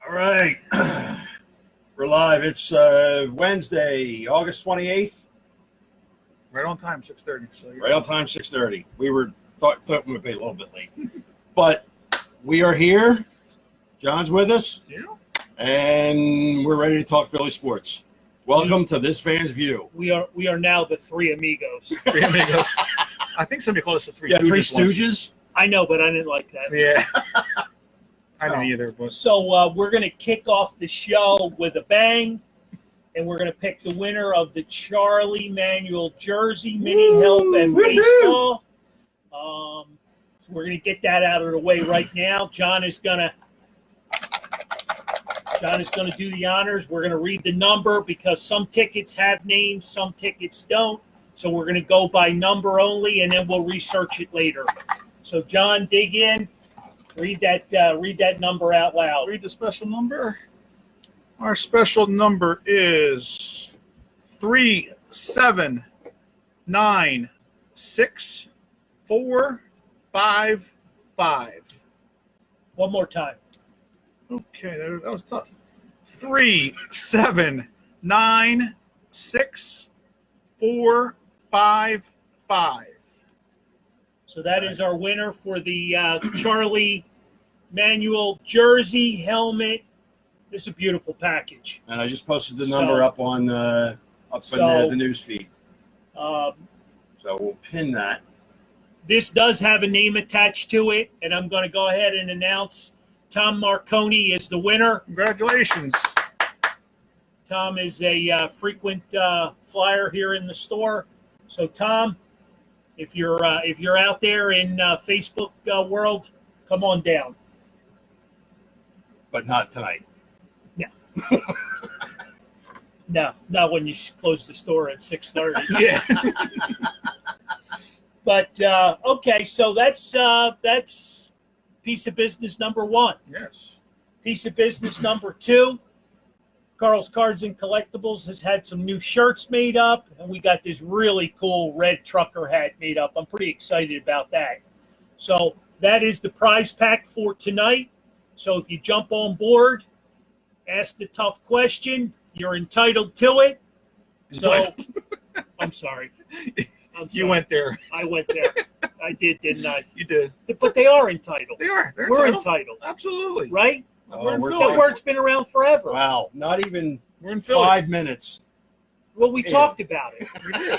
All right. We're live. It's Wednesday, August 28th. Right on time, 6:30. So Right on time, 6:30. We were thought we would be a little bit late. But we are here. John's with us. Yeah. And we're ready to talk Philly sports. Welcome to This Fan's View. We are now the Three Amigos. Three Amigos. I think somebody called us the Three Stooges. Three once. Stooges. I know, but I didn't like that. Yeah. I didn't either. But So we're going to kick off the show with a bang, and we're going to pick the winner of the Charlie Manuel Jersey Mini Help and Baseball. So we're going to get that out of the way right now. John is going to do the honors. We're going to read the number because some tickets have names, some tickets don't. So we're going to go by number only, and then we'll research it later. So John, dig in. Read that number out loud. read the special number. Our special number is 37964555. One more time. Okay, that was tough. 37964555. So that is our winner for the Charlie Manuel Jersey helmet. This is a beautiful package. And I just posted the number up on in the news feed. So we'll pin that. This does have a name attached to it, and I'm going to go ahead and announce Tom Marconi is the winner. Congratulations. Tom is a frequent flyer here in the store. So Tom, if you're out there in Facebook world, come on down. But not tonight. No, not when you close the store at 6:30. Yeah. But okay, so that's piece of business number one. Yes. Piece of business number two. Carl's Cards and Collectibles has had some new shirts made up, and we got this really cool red trucker hat made up. I'm pretty excited about that. So that is the prize pack for tonight. So if you jump on board, ask the tough question, you're entitled to it. So I'm sorry. You went there. I went there. I did, didn't I? You did. But they are entitled. They are. We're entitled. Absolutely. Right? We're in That Philly. word's been around forever. Wow. Not even We're in Philly. 5 minutes. Well, we talked about it. We did.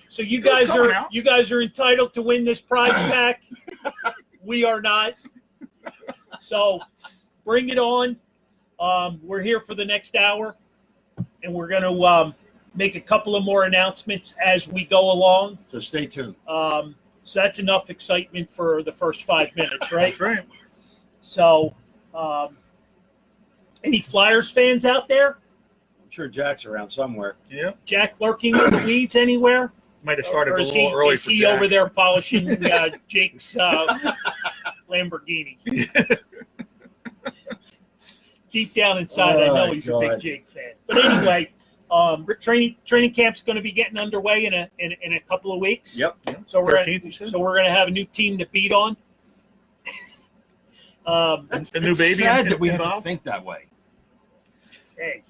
So you guys coming out. are entitled to win this prize pack. We are not. So bring it on. We're here for the next hour, and we're going to make a couple of more announcements as we go along. So stay tuned. So that's enough excitement for the first 5 minutes, right? That's right. So any Flyers fans out there? I'm sure Jack's around somewhere. Yeah. Jack lurking in the weeds anywhere? Might have started Or a is little early is for he Jack. over there polishing Jake's Lamborghini? Deep down inside, I know he's a big Jake fan. But anyway, training camp's going to be getting underway in a couple of weeks. Yep. So we're 13th, you said? so we're going to have a new team to beat on. That's the new baby sad that we have to involved? think that way. Hey,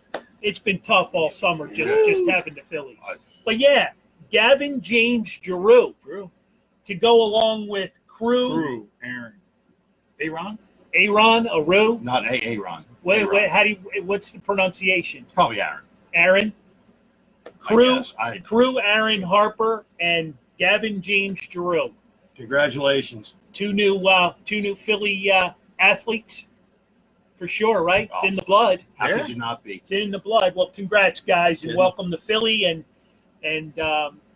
it's been tough all summer just having the Phillies. But yeah, Gavin James Giroux to go along with Crew Aaron. Aaron? Aru. Not Aaron. Wait, Aaron. what's the pronunciation? It's probably Aaron. Aaron. I Crew, Aaron Harper, and Gavin James Giroux. Congratulations. Two new Philly athletes, for sure, right? It's in the blood. How Yeah. could you not be? It's in the blood. Well, congrats, guys, and Yeah. welcome to Philly, and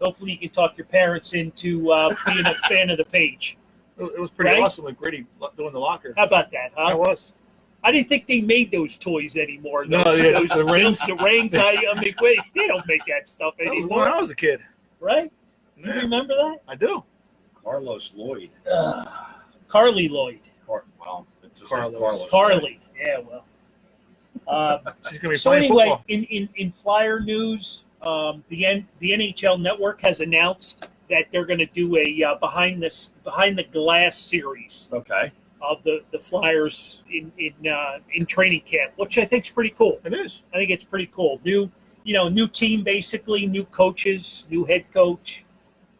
hopefully you can talk your parents into being a fan of the page. It was pretty Right? awesome with Gritty doing the locker. How about that, huh? It was. I didn't think they made those toys anymore. No, Those, yeah, those the rings. The rings. I mean, wait, they don't make that stuff That was anymore, when I was a kid. right? You Yeah, remember that? I do. Carlos Lloyd. Carly Lloyd. Well, it's just Carlos. Carly. Yeah, well. She's gonna be So playing anyway, football. in Flyer news, the NHL Network has announced that they're going to do a behind the glass series. Okay. of the Flyers in training camp, which I think is pretty cool. It is. I think it's pretty cool. New team basically, new coaches, new head coach.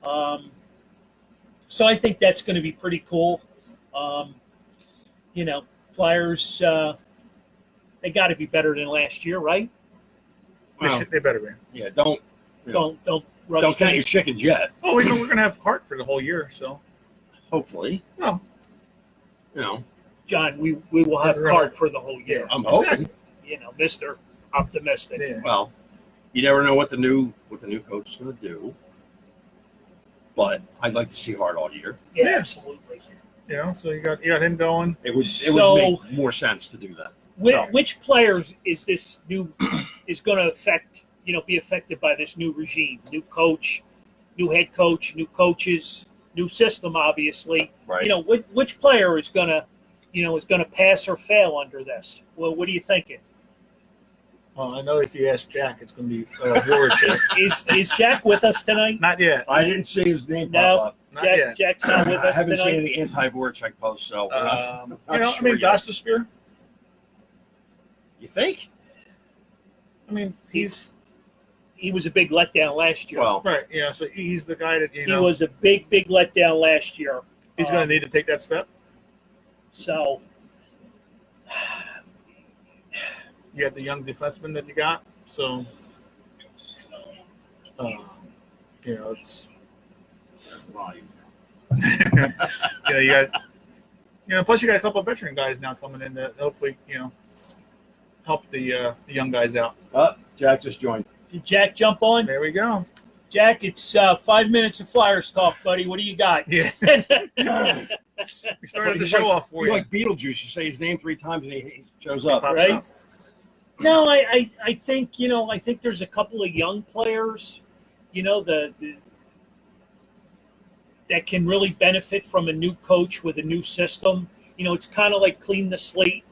So I think that's going to be pretty cool. Flyers, they got to be better than last year, right? Well, They better be. yeah, don't Rush count your things. chickens yet. Oh, we're going to have Hart for the whole year, so. Hopefully, Well, John, we will have Card for the whole year. I'm hoping. Mr. Optimistic. yeah. Well, you never know what the new coach is going to do. But I'd like to see Hart all year. Yeah, absolutely. So you got him going. It would So- make more sense to do that. Which players is this new is going to affect? Be affected by this new regime, new coach, new head coach, new coaches, new system. Obviously, Right. Which player is going to pass or fail under this? Well, what are you thinking? Well, I know if you ask Jack, it's going to be George. Is Jack with us tonight? Not yet. I didn't see his name No. pop up. Not yet. Jack's not with I us haven't seen tonight. any anti-Voracek posts, so we're not I mean, yet. Gostisbehere. You think? I mean, He was a big letdown last year. Well, right. Yeah, so he's the guy that he was a big letdown last year. he's going to need to take that step. So You have the young defenseman that you got, so it's you got plus you got a couple of veteran guys now coming in that hopefully help the young guys out. Jack just joined. did Jack jump on? There we go. Jack, it's 5 minutes of Flyers talk, buddy. What do you got? Yeah, we started the show off for He's you. like Beetlejuice. You say his name 3 times and he shows up. Pops Right? up. No, I think I think there's a couple of young players, that can really benefit from a new coach with a new system. It's kind of like clean the slate.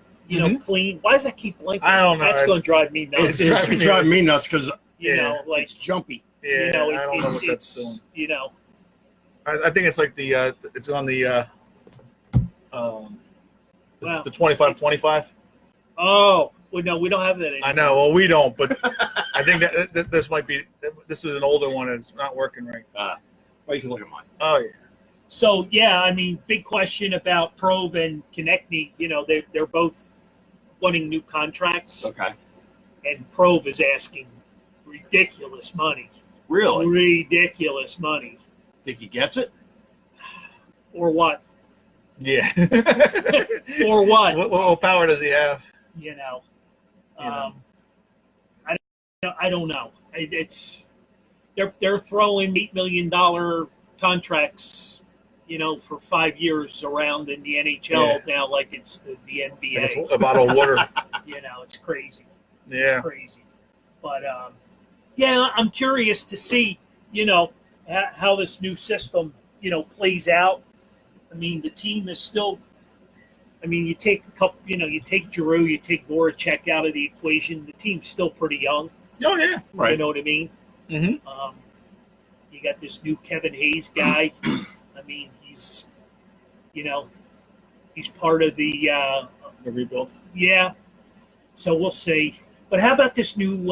Clean. Why does that keep blinking? I don't know. That's going to drive me nuts. It's driving me nuts because Like it's jumpy. Yeah, I don't know what that's doing. I think it's like it's on the 25-25. Oh, well, no, we don't have that anymore. I know. Well, we don't, but I think that this might be. This was an older one and it's not working right. Well, you can look at mine. Oh yeah. So yeah, I mean, big question about Prove and Konechny. They're both wanting new contracts, Okay. and Prove is asking ridiculous money. Really? Ridiculous money. Think he gets it? Or what? Yeah. Or what? What power does he have? I don't know. It's they're throwing $8 million contracts, for 5 years around in the NHL now, like it's the NBA. And it's a bottle of water. It's crazy. Yeah. It's crazy. But I'm curious to see, how this new system, plays out. I mean, the team is still. I mean, you take a couple. You take Giroux, you take Voracek out of the equation. The team's still pretty young. Oh yeah. Right. You know what I mean? Mm-hmm. You got this new Kevin Hayes guy. I mean, he's part of the The rebuild. yeah. So we'll see. But how about this new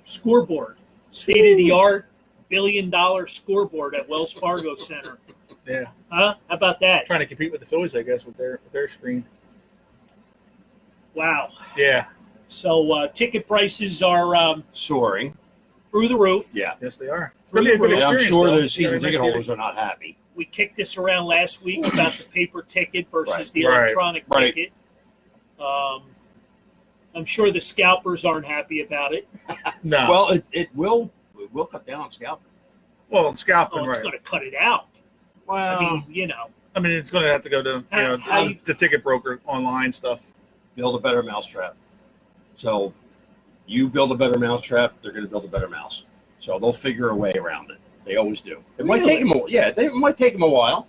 scoreboard? State of the art, $1 billion scoreboard at Wells Fargo Center. Yeah. Huh? How about that? Trying to compete with the Phillies, I guess, with their screen. Wow. Yeah. So ticket prices are Soaring. through the roof. Yeah. Yes, they are. It's Through gonna be a the good roof. And I'm experience. sure though. the season It's gonna be ticket nice holders are not happy. We kicked this around last week about the paper ticket versus Right. the Right. electronic Right. ticket. I'm sure the scalpers aren't happy about it. No. Well, it will cut down on scalping. Well, scalping, Oh, it's right. going to cut it out. Well, I mean, I mean, it's going to have to go to How you- the ticket broker online stuff. build a better mousetrap. So you build a better mousetrap, they're going to build a better mouse. So they'll figure a way around it. They always do. It might take them. It might take them a while.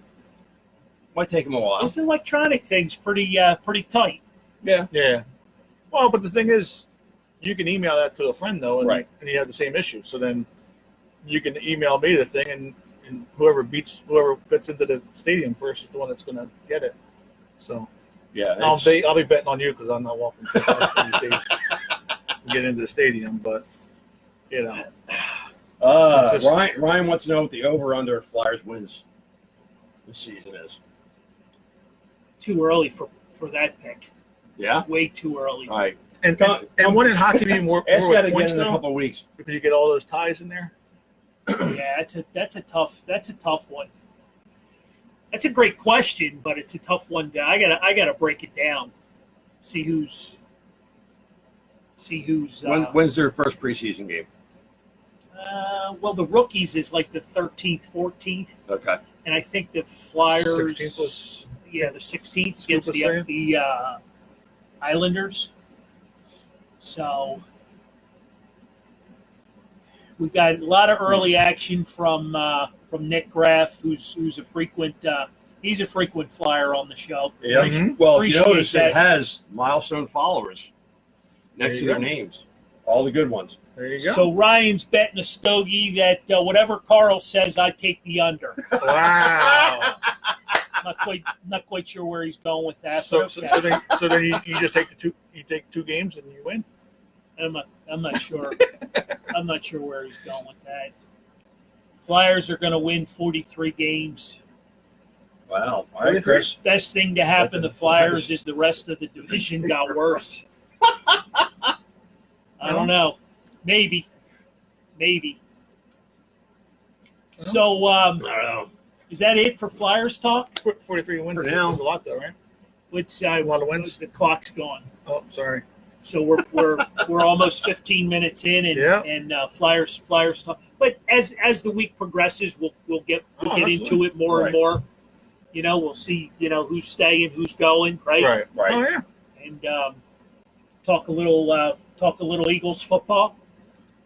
this electronic thing's pretty tight. Yeah. Yeah. Well, but the thing is, you can email that to a friend though, and, Right. and you have the same issue. So then you can email me the thing, and whoever gets into the stadium first is the one that's going to get it. So Yeah, I'll be betting on you because I'm not walking these days to get into the stadium. But you know, it's just- Ryan wants to know what the over/under Flyers wins this season is. Too early for that pick. Yeah. Way too early. All right. and wouldn't hockey be more Ask with that again points in a though? couple of weeks. Because you get all those ties in there. Yeah, that's a tough one. That's a great question, but it's a tough one. I gotta break it down. See who's. When's their first preseason game? Well, the rookies is like the 13th, 14th, Okay. and I think the Flyers. 16th was- the 16th Scoop against was the saying? Islanders. So we've got a lot of early action from Nick Graff, who's a frequent he's a frequent flyer on the show. Yeah. Mhm. Well, if you Appreciate notice, that. it has milestone followers next There to you their go. names. All the good ones. There you go. So Ryan's betting a stogie that whatever Carl says, I take the under. Wow. Not quite sure where he's going with that. So, but so, okay. so then you just take two games and you win. I'm not sure. I'm not sure where he's going with that. Flyers are going to win 43 games. Wow. All right, 43? Chris. Best thing to happen to Flyers is the rest of the division got worse. I don't know. Maybe. So, I don't know. is that it for Flyers talk? 43 wins For now. is a lot, though, right? Let's, A lot of wins. The clock's gone. Oh, sorry. So we're almost 15 minutes in, and Yeah. and Flyers talk. But as the week progresses, we'll get absolutely. into it more Right. and more. You know, we'll see. You know, who's staying, who's going, right? Right. Right. Oh, yeah. And talk a little Eagles football.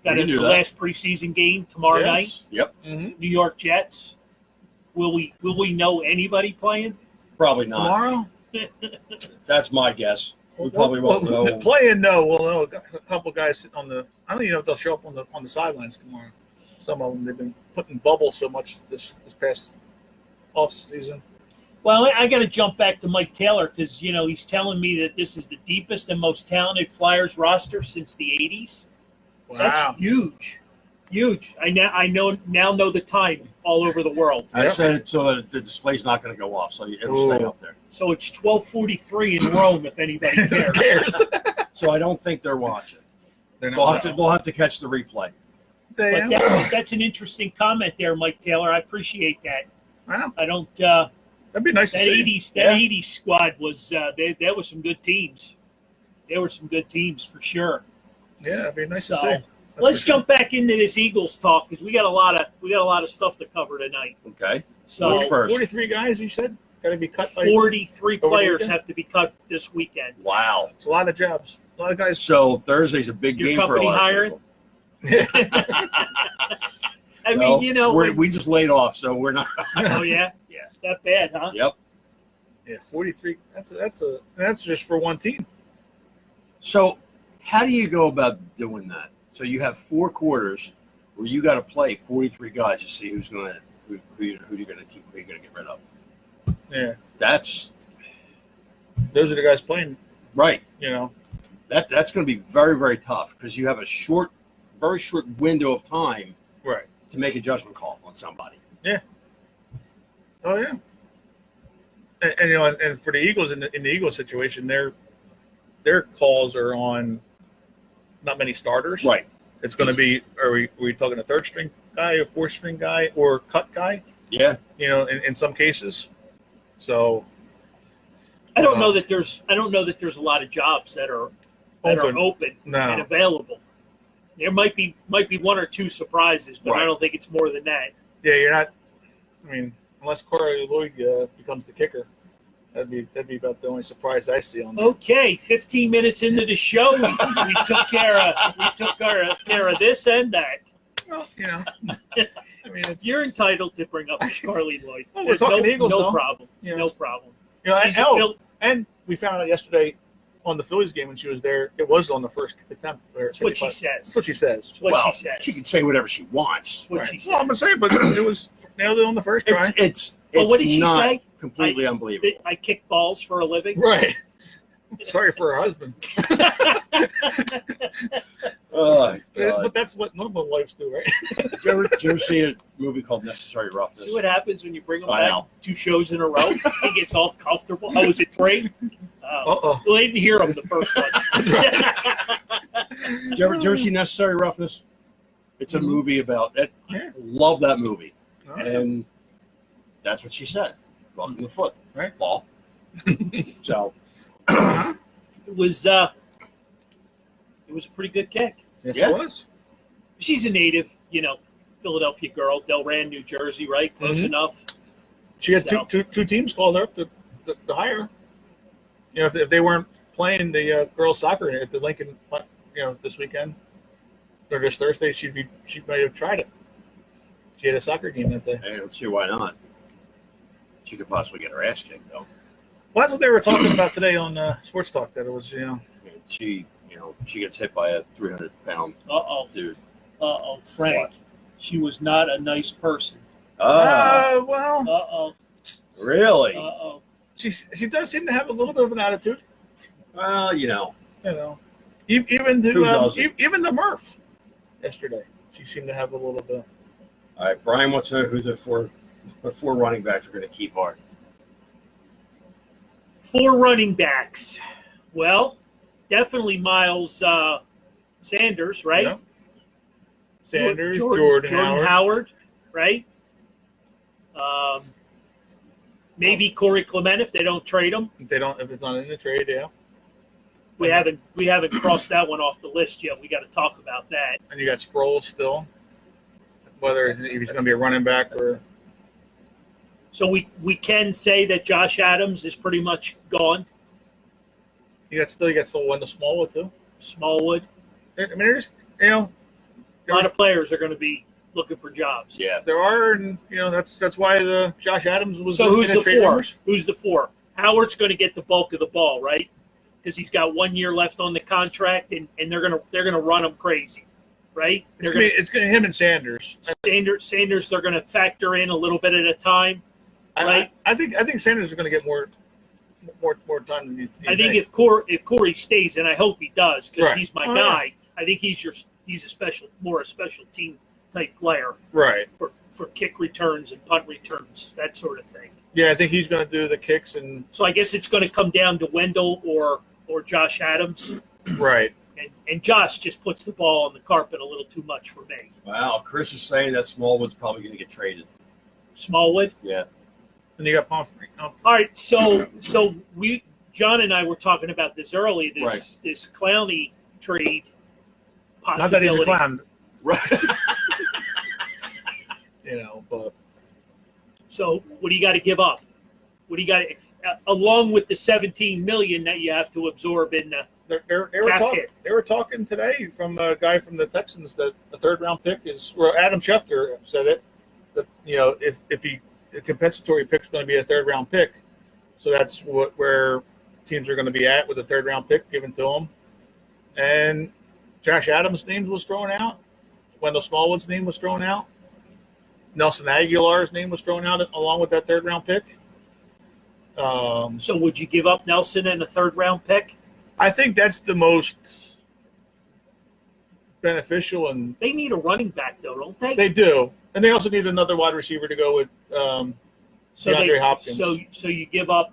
Got We a can do the that. last preseason game tomorrow night. Yep. Mm-hmm. New York Jets. Will we know anybody playing? Probably not. Tomorrow? That's my guess. We probably won't know. Playing, no. We'll know a couple guys sitting on the. I don't even know if they'll show up on the sidelines tomorrow. Some of them, they've been putting bubbles so much this past off season. Well, I got to jump back to Mike Taylor because he's telling me that this is the deepest and most talented Flyers roster since the '80s. Wow. That's huge. I now know the time all over the world. I Yep. said it so that the display's not going to go off, so it'll stay Ooh. up there. So it's 12:43 in Rome, if anybody Who cares. cares? So I don't think they're watching. They're We'll have to catch the replay. But that's an interesting comment there, Mike Taylor. I appreciate that. Wow. I don't. That'd be nice That to see. '80s squad was there was some good teams. There were some good teams for sure. Yeah, that'd be nice to So, see. That's let's for sure. jump back into this Eagles talk because we got a lot of stuff to cover tonight. Okay. So What's first? 43 guys, you said? Got to be cut by. 43 Over the players weekend? have to be cut this weekend. Wow. It's a lot of jobs. A lot of guys. So Thursday's a big Your game for a company lot hiring? of people. I No, mean, we just laid off, so we're not. oh yeah, that bad, huh? Yep. Yeah, 43. That's just for one team. So how do you go about doing that? So you have 4 quarters where you got to play 43 guys to see who you're going to keep, who you're going to get rid of. Yeah, That's those are the guys playing. right. You know. That's going to be very, very tough because you have a very short window of time Right. to make a judgment call on somebody. Oh yeah. And and for the Eagles in the Eagles situation, their calls are on not many starters. Right. It's going to be are we talking a third string guy, a fourth string guy, or cut guy? Yeah. You know, in some cases. So I don't know that there's a lot of jobs that are open No. and available. There might be 1 or 2 surprises, but Right. I don't think it's more than that. yeah, you're not. I mean, unless Corey Lloyd becomes the kicker, that'd be about the only surprise I see on that. Okay, 15 minutes into the show, we took care of this and that. Well, you know, I mean, it's You're entitled to bring up Carly Lloyd. Well, we're There's talking Eagles, no though. problem. You know, No problem. you know, She's a Phil- and we found out yesterday on the Phillies game when she was there, it was on the first attempt. That's what she 55. says. That's what she says. That's what well, she says. she can say whatever she wants. That's what Right. she Well, I'm says. gonna say, but it was nailed it on the first try. It's Well, what did she not- say? completely unbelievable. I kick balls for a living. Right. Sorry for her husband. Oh, God. But that's what normal wives do, right? Did you ever see a movie called Necessary Roughness? See what happens when you bring him I back know. 2 shows in a row? He gets all comfortable. Oh, was it 3? Uh-oh. Well, they didn't hear him the first one. Did you ever see Necessary Roughness? It's a movie about it. Yeah. Love that movie. All right. And that's what she said. Welcome the foot. Right. Ball. So It was a pretty good kick. Yes, Yeah. it was. She's a native, Philadelphia girl, Delran, New Jersey, right? Close Mhm. enough. She had So- two teams called her up to hire her. If they weren't playing the girls soccer at the Lincoln, this weekend or this Thursday, she might have tried it. She had a soccer game that day. hey, I don't see why not. She could possibly get her ass kicked though. Well, that's what they were talking about today on Sports Talk. That it was, I mean, she gets hit by a 300-pound Uh-oh. dude. Uh-oh, Frank. What? She was not a nice person. well, Uh-oh. Really? Uh-oh. she does seem to have a little bit of an attitude. Well, Even Who doesn't? even the Murph yesterday, she seemed to have a little bit. All right, Brian wants to know who the four running backs are going to keep are. 4 running backs. Well, definitely Miles Sanders, right? Yeah. Sanders, Jordan Jordan Howard, right? Maybe Corey Clement if they don't trade him. If it's not in the trade, yeah. We haven't crossed that one off the list yet. We got to talk about that. And you got Sproles still. Whether if he's going to be a running back or So we can say that Josh Adams is pretty much gone. you got Wendell Smallwood too. Smallwood. I mean, there's A lot of players are going to be looking for jobs. Yeah. there are, and that's why the Josh Adams was. So who's in the trade 4? rumors. Who's the 4? Howard's going to get the bulk of the ball, right? Because he's got 1 year left on the contract, and they're gonna run him crazy, right? It's going to be him and Sanders. Sanders they're going to factor in a little bit at a time, right? I think Sanders is going to get more time than you I think think. if Corey stays, and I hope he does, because Right. he's my Oh, guy. I think he's a special team type player Right. for kick returns and punt returns, that sort of thing. Yeah, I think he's going to do the kicks and So I guess it's going to come down to Wendell or Josh Adams, right. and Josh just puts the ball on the carpet a little too much for me. Wow, Chris is saying that Smallwood's probably going to get traded. Smallwood. Yeah. And you got Pomfrey. All right, so John and I were talking about this early. This Clowney trade Not that possibility. he's a clown, Right. but So what do you got to give up? What do you got along with the $17 million that you have to absorb in the they were talking today from a guy from the Texans that the 3rd round pick is. Well, Adam Schefter said it that if the compensatory pick is going to be a 3rd round pick, so that's where teams are going to be at with the 3rd round pick given to them. And Josh Adams' name was thrown out. Wendell Smallwood's name was thrown out. Nelson Aguilar's name was thrown out along with that 3rd round pick. So would you give up Nelson and a 3rd round pick? I think that's the most beneficial, and They need a running back though, don't they? they do. And they also need another wide receiver to go with DeAndre Hopkins. So you give up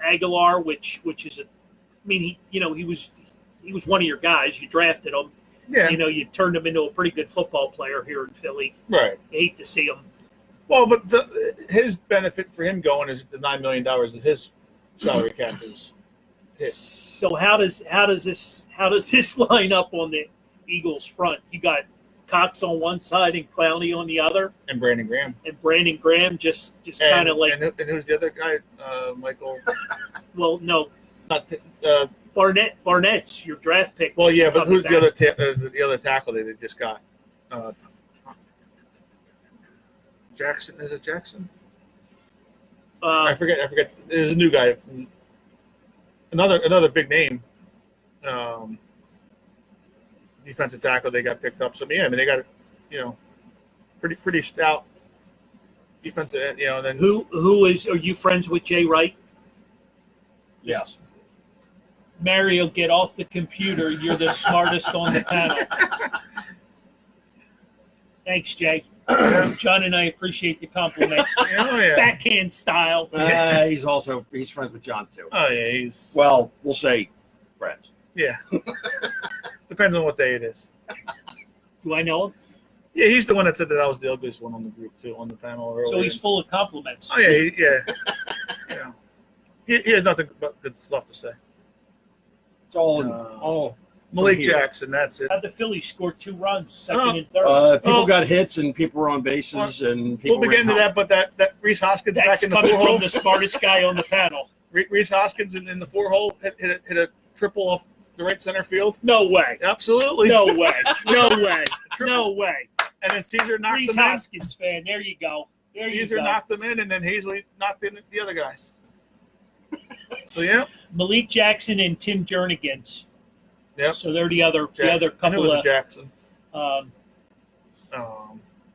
Aguilar, which is he was one of your guys. You drafted him. Yeah, You turned him into a pretty good football player here in Philly. right. I hate to see him. Well, but his benefit for him going is the $9 million that his salary cap is. hit. So how does this line up on the Eagles front? You got Cox on one side and Clowney on the other, And Brandon Graham. and Brandon Graham just kind of like, and who's the other guy? Michael. well, no, Not Barnett's your draft pick. well, yeah, but coming who's the back. the other tackle they just got? Jackson. Is it Jackson? I forget. There's a new guy from another big name. Defensive tackle they got picked up. So yeah, I mean they got pretty stout defensive end, you know. Then Are you friends with Jay Wright? Yes. Mario, get off the computer. You're the smartest on the panel. Thanks, Jay. John and I appreciate the compliment. Oh yeah, Backhand style. He's friends with John too. oh yeah, he's Well, we'll say friends. yeah. Depends on what day it is. Do I know him? Yeah, he's the one that said that I was the ugliest one on the group too, on the panel earlier. So he's full of compliments. Oh yeah, yeah. He has nothing but good stuff to say. It's all Malik from here. Jackson, that's it. How'd the Phillies score 2 runs, second and third? People got hits and people were on bases and people. We'll begin to ran that, but that Reese Hoskins That's back in the coming four hole. from the smartest guy on the panel. Reese Hoskins in the 4 hole hit a triple off the right center field. No way. Absolutely. No way. No way. No way. And then Caesar knocked Reese him in. Hoskins fan. There you go. There you Caesar go. knocked them in, and then Hazley knocked in the other guys. So yeah, Malik Jackson and Tim Jernigan's. Yep. So they're the other Jackson. I knew it couple was of. a Jackson. Um,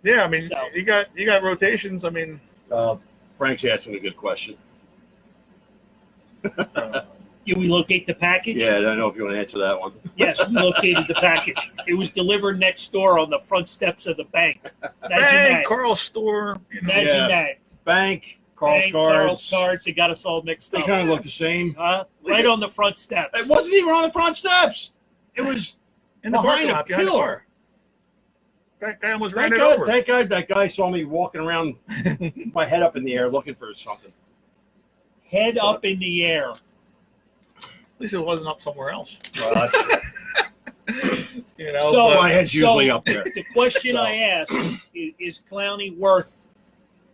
Yeah, I mean, So- you got rotations. I mean, Frank's asking a good question. Did we locate the package? Yeah, I don't know if you want to answer that one. Yes, we located the package. It was delivered next door on the front steps of the bank. Imagine hey, that. Carl Store. You know, Imagine Yeah. that. Bank, Carl's Bank, cards. Carl's cards. They got us all mixed They up. kind of look the same. Right on the front steps. It wasn't even on the front steps. It was in the behind parking a lot behind the pillar. car. Guy almost ran Thank it God, over. thank God that guy saw me walking around, my head up in the air looking for something. Head up in the air. At least it wasn't up somewhere else. Well, that's, You know, So- but- my head's usually up there. The question I asked is Clowney worth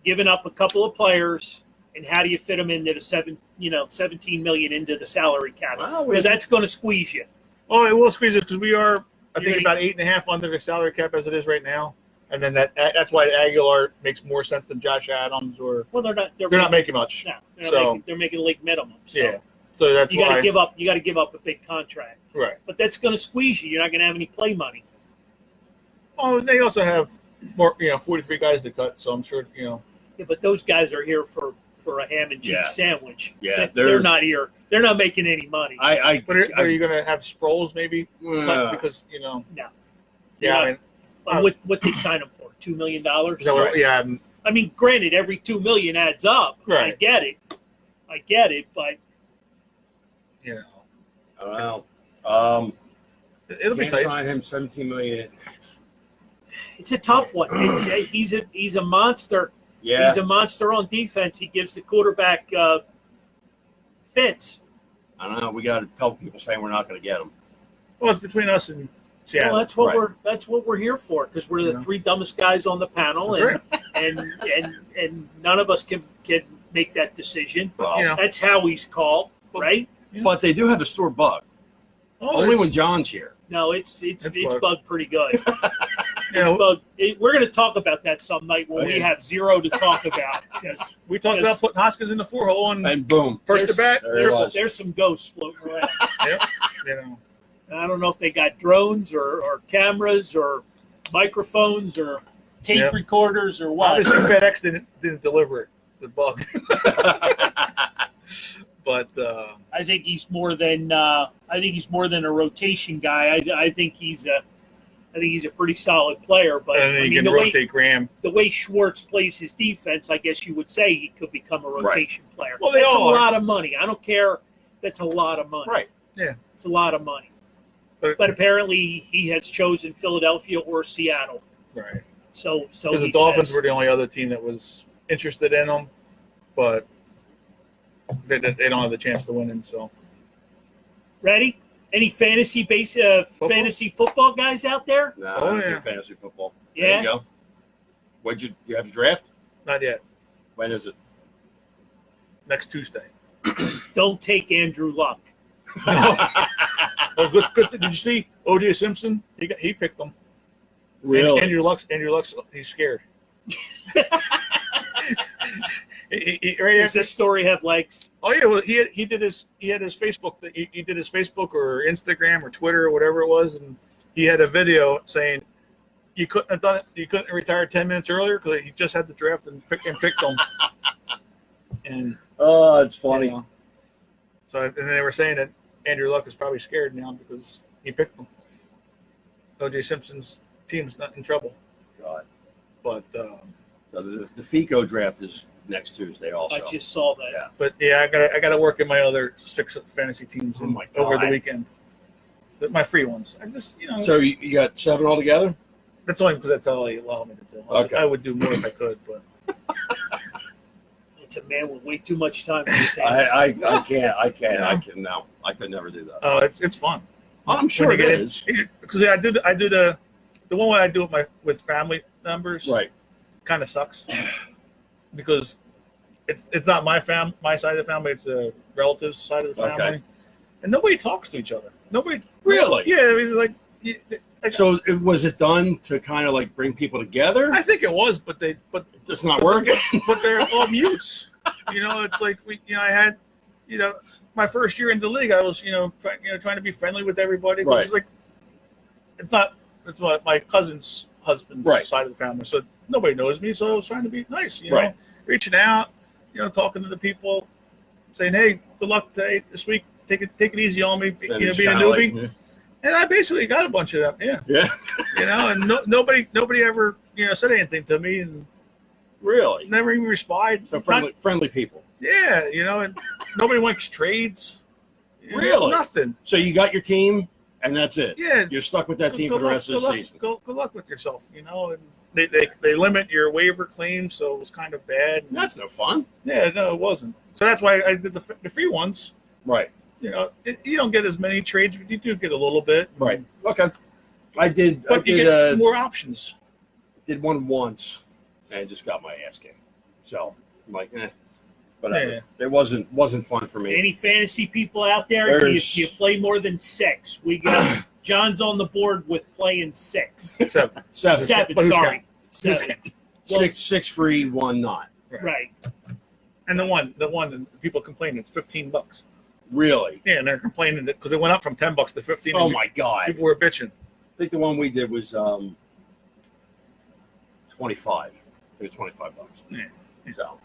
giving up a couple of players, and how do you fit them into the 17 million into the salary cap? Well, Because that's going to squeeze you. Oh, it will squeeze it because we are, I think, You're- about 8.5 under the salary cap as it is right now, and then that's why Aguilar makes more sense than Josh Adams, or Well, they're not. they're not making much. No, So- they're making league minimum. So Yeah, so that's you got why. to give up. You got to give up a big contract, Right. but that's going to squeeze you. You're not going to have any play money. Oh, they also have more, 43 guys to cut, so I'm sure, Yeah, but those guys are here for a ham and cheese Yeah. sandwich. Yeah, they're not here. They're not making any money. But are you going to have Sproles maybe cut because No. Yeah, I mean, What they sign them for? $2 million. is that what- yeah, I mean, granted, every 2 million adds up. I Right. get it, but Well, it'll be can't tight. sign him 17 million. it's a tough one. He's a monster. Yeah, He's a monster on defense. He gives the quarterback fits. I don't know. We got to tell people saying we're not going to get him. Well, it's between us and Seattle. Well, Right. that's what we're here for, because we're the Yeah. 3 dumbest guys on the panel, That's and none of us can make that decision. Well, You know. That's how he's called, right? but they do have a store bug. Oh, Only it's- when John's here. No, it's bugged. bugged pretty good. you know, We're going to talk about that some night when we have zero to talk about. Because we talked Yes. about putting Hoskins in the 4 hole and And boom. first to bat. There it was. there's some ghosts floating around. Yep, you know. And I don't know if they got drones or cameras or microphones or tape Yep. recorders or what. Obviously, FedEx didn't deliver it, the bug. But I think he's more than a rotation guy. I think he's a pretty solid player. But and then I you mean, can rotate Graham. the way Schwartz plays his defense, I guess you would say he could become a rotation player. Well, they that's all a are. lot of money. I don't care. That's a lot of money. Right. Yeah. It's a lot of money. But apparently he has chosen Philadelphia or Seattle. right. So Because the he Dolphins says. were the only other team that was interested in him, but they don't have the chance to win. And so Ready? Any fantasy fantasy football guys out there? No, Oh, I don't do yeah. fantasy football. Yeah. There you go. Do you have your draft? not yet. When is it? Next Tuesday. Don't take Andrew Luck. Oh, good. Did you see O.J. Simpson? He picked them. Really? Andrew Luck's he's scared. Right Does after, this story have legs? oh yeah, well he had his Facebook. He did his Facebook or Instagram or Twitter or whatever it was, and he had a video saying, you couldn't have done it. You couldn't retire 10 minutes earlier because you just had the draft and picked them. And Oh, it's funny. you know, so and they were saying that Andrew Luck is probably scared now because he picked them. O.J. Simpson's team's not in trouble, God. but So the FICO draft is next Tuesday also. I just saw that. Yeah. but yeah, I gotta work in my other 6 fantasy teams Oh my over the God. weekend. My free ones. I just So you got 7 altogether? that's only because that's all they allow me to do. Okay. I would do more if I could, but It's a man with way too much time in his hands. I can't. I can't. You know? I can. No, I could never do that. it's fun. I'm sure When it you get is. because I do the one way I do with family members. Right. Kind of sucks because it's not my side of the family. It's a relative's side of the family, Okay. and nobody talks to each other. Nobody Really? Yeah, I mean, like. So was it done to kind of like bring people together? I think it was, but It's not working. but they're all mutes. It's like I had, my first year in the league, I was, trying to be friendly with everybody. 'Cause Right. It's like, it's my cousin's husband's Right. side of the family, so nobody knows me. So I was trying to be nice, Right. reaching out, talking to the people, saying, "Hey, good luck today, this week. Take it easy on me, And being it's a kinda newbie." like, And I basically got a bunch of them. Yeah. yeah. And nobody ever, said anything to me, and Really? never even responded. So friendly people. Yeah, and nobody wants trades. Really? Nothing. So you got your team, and that's it. Yeah. You're stuck with that team for the rest of the season. Good luck with yourself, and they limit your waiver claims, so it was kind of bad. That's no fun. Yeah, no, it wasn't. So that's why I did the free ones. Right. You don't get as many trades, but you do get a little bit. Right. Okay. I did. But I you did. get more options. Did one once, and just got my ass kicked. So I'm like, whatever. Yeah. It wasn't fun for me. Any fantasy people out there? Do There's- you play more than 6? We got John's on the board with playing 6. 7. 7, But who's sorry. Who's 7. Six free, one not. Right. And the one that people complain it's $15. Really? Yeah, and they're complaining that because it went up from $10 to 15. Oh and my God! People were bitching. I think the one we did was 25. It was $25. Yeah. So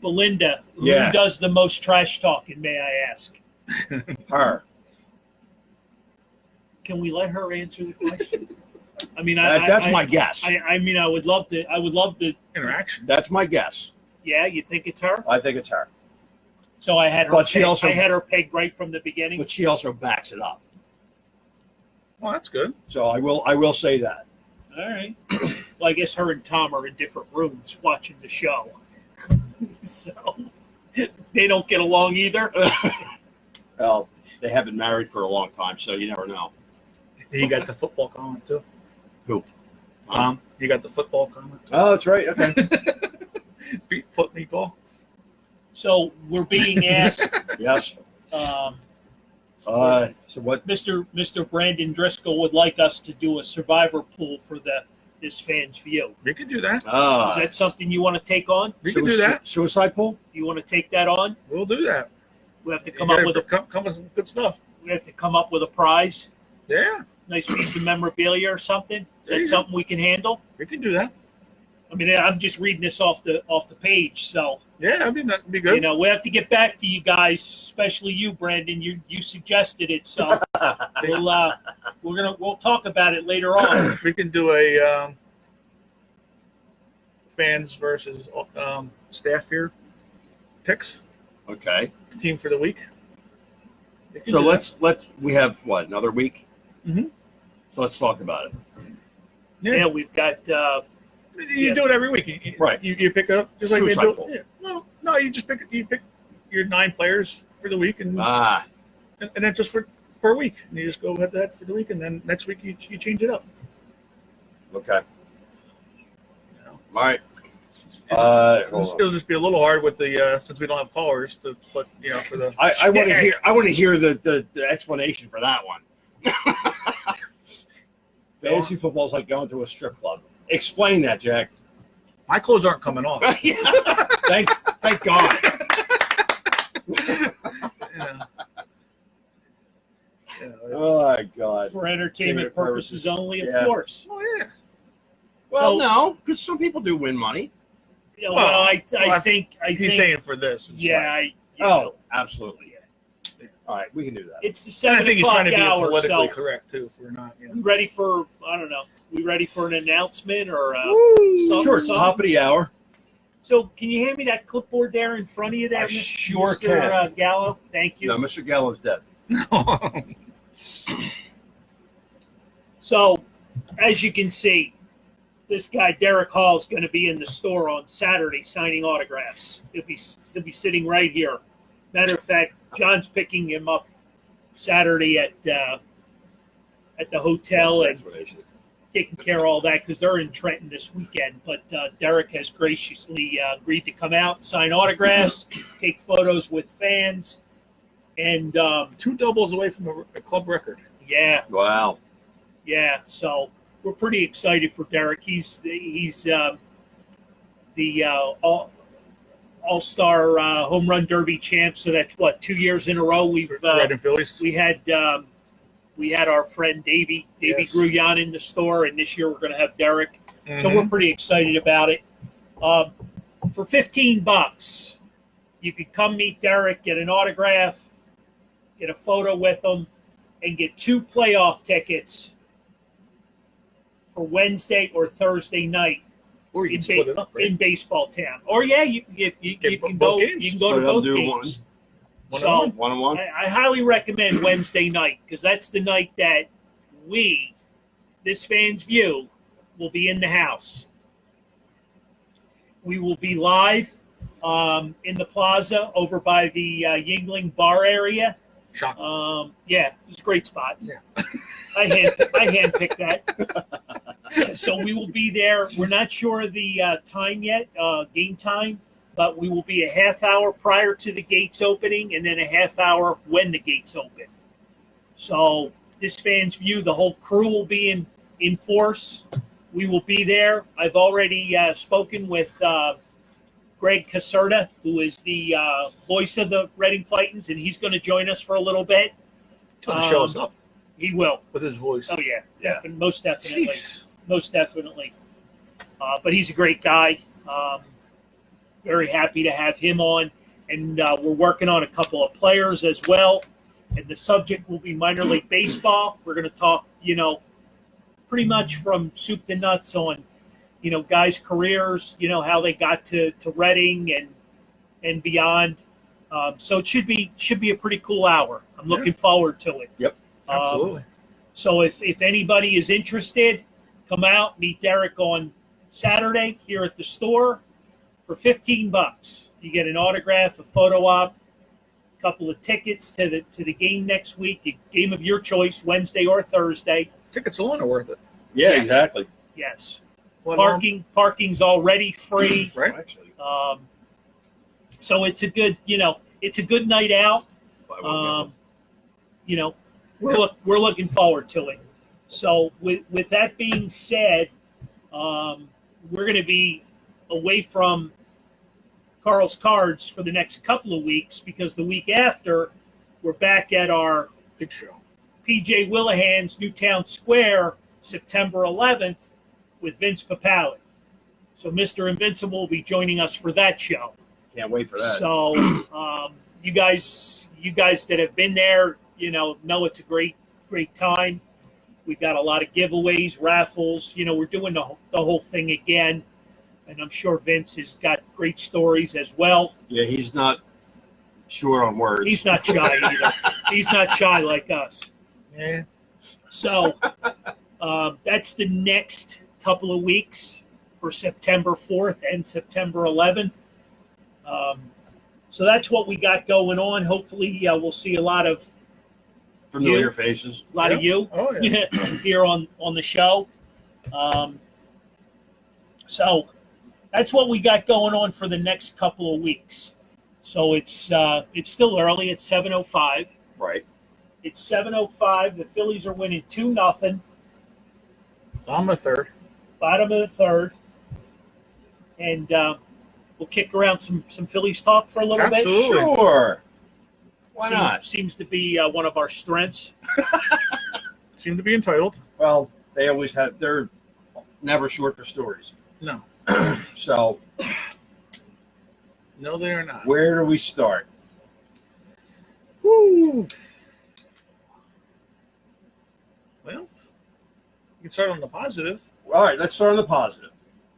Belinda, who Yeah. does the most trash talking, may I ask? her. Can we let her answer the question? I mean, That's my guess. I mean, I would love to. Interaction. That's my guess. Yeah, you think it's her? I think it's her. So I had her. But she also- I had her pegged right from the beginning. But she also backs it up. Well, that's good. So I will say that. All right. Well, I guess her and Tom are in different rooms watching the show, so they don't get along either. Well, they have been married for a long time, so you never know. You got the football comment too. Who? You got the football comment. Oh, that's right. Okay. Foot meatball. So we're being asked, Yes. So what? Mr. Brandon Driscoll would like us to do a survivor pool for this fan's view. We could do that. Is that something you want to take on? We can do that. Suicide pool? You want to take that on? We'll do that. We have to come up with some good stuff. we have to come up with a prize, Yeah, nice piece of memorabilia or something. Is There you that go. something we can handle? we can do that. I mean, I'm just reading this off the page, so Yeah, I mean that'd be good. we have to get back to you guys, especially you, Brandon. You suggested it, so we'll talk about it later on. We can do a fans versus staff here picks Okay. team for the week. We can So do that. let's we have what, another week? Mhm. So let's talk about it. Yeah, we've got You do it every week. Right. You pick up just like we Suicide do. pool. Yeah. Well, no, you just pick your 9 players for the week, and then just for per week. And you just go head to head for the week, and then next week you change it up. Okay. You know? All right. It'll just be a little hard with the since we don't have callers to put for the. I want to hear the explanation for that one. Fantasy football is like going to a strip club. Explain that, Jack. My clothes aren't coming off. Thank God. Yeah. Oh my God. for entertainment purposes only, of Yeah. course. Oh yeah. Well, no, because some people do win money. You know, well, I think he's saying for this. It's yeah. like- Absolutely. All right, we can do that. It's the and 7 I think he's trying to be hour. politically So correct too. If we're not, you know. we ready for I don't know. We ready for an announcement or Sure, it's top of the hour. So can you hand me that clipboard there in front of you there, I sure Mr. can. Gallo? Thank you. No, Mr. Gallo's dead. So, as you can see, this guy Derek Hall is going to be in the store on Saturday signing autographs. He'll be sitting right here. Matter of fact, John's picking him up Saturday at the hotel and taking care of all that because they're in Trenton this weekend. But Derek has graciously agreed to come out, sign autographs, take photos with fans, and 2 doubles away from a club record. Yeah. Wow. Yeah, so we're pretty excited for Derek. He's the All-Star Home Run Derby champ. So that's 2 years in a row we've Red and Phillies. we had our friend Davey Yes. Gruyan in the store, and this year we're going to have Derek. Mm-hmm. So we're pretty excited about it. For $15, you could come meet Derek, get an autograph, get a photo with him, and get 2 playoff tickets for Wednesday or Thursday night Or you can split it up, right? in Baseball Town. Or you Get can both go games. you can go to Split it up, both do games. One. One on one. I highly recommend Wednesday night because that's the night that this fan's view, will be in the house. We will be live in the plaza over by the Yingling bar area. Shocking. Yeah, it was a great spot. Yeah. I handpicked that. So we will be there. We're not sure of the time yet, game time, but we will be a half hour prior to the gates opening and then a half hour when the gates open. So this fan's view, the whole crew will be in force. We will be there. I've already spoken with Greg Caserta, who is the voice of the Reading Fightins, and he's going to join us for a little bit. He's going to show us up He will. with his voice. Oh, yeah. Yeah. Most definitely. Jeez. Most definitely. But he's a great guy. Very happy to have him on. And we're working on a couple of players as well. And the subject will be minor league baseball. We're going to talk, pretty much from soup to nuts on, guys' careers, how they got to Reading and beyond. So it should be a pretty cool hour. I'm looking forward to it. Yep. Absolutely. So if anybody is interested, come out, meet Derek on Saturday here at the store for $15. You get an autograph, a photo op, a couple of tickets to the game next week, a game of your choice, Wednesday or Thursday. Tickets alone are worth it. Yeah, Yes. exactly. Yes. Well, Parking's already free. right? Actually, So it's a good, it's a good night out. buy one, get one. We're looking forward to it. So with that being said, we're going to be away from Carl's Cards for the next couple of weeks because the week after we're back at our Big show. PJ Willihan's Newtown Square, September 11th, with Vince Papali. So Mr. Invincible will be joining us for that show. Can't wait for that. So you guys that have been there, know it's a great time. We've got a lot of giveaways, raffles. We're doing the whole thing again, and I'm sure Vince has got great stories as well. Yeah, he's not sure on words. He's not shy either. He's not shy like us. Yeah. So that's the next couple of weeks for September 4th and September 11th. So that's what we got going on. Hopefully, we'll see a lot of Familiar faces. of you Oh, yeah. here on the show. So that's what we got going on for the next couple of weeks. So it's still early. It's 7:05. Right. It's 7:05. The Phillies are winning 2-0. I'm a third. Bottom of the third, and we'll kick around some Phillies talk for a little Absolutely. bit. Sure. Why not? Seems to be one of our strengths. Seem to be entitled. Well, they always have. They're never short for stories. No. So, No, they are not. where do we start? Woo. Well, you can start on the positive. All right, let's start on the positive.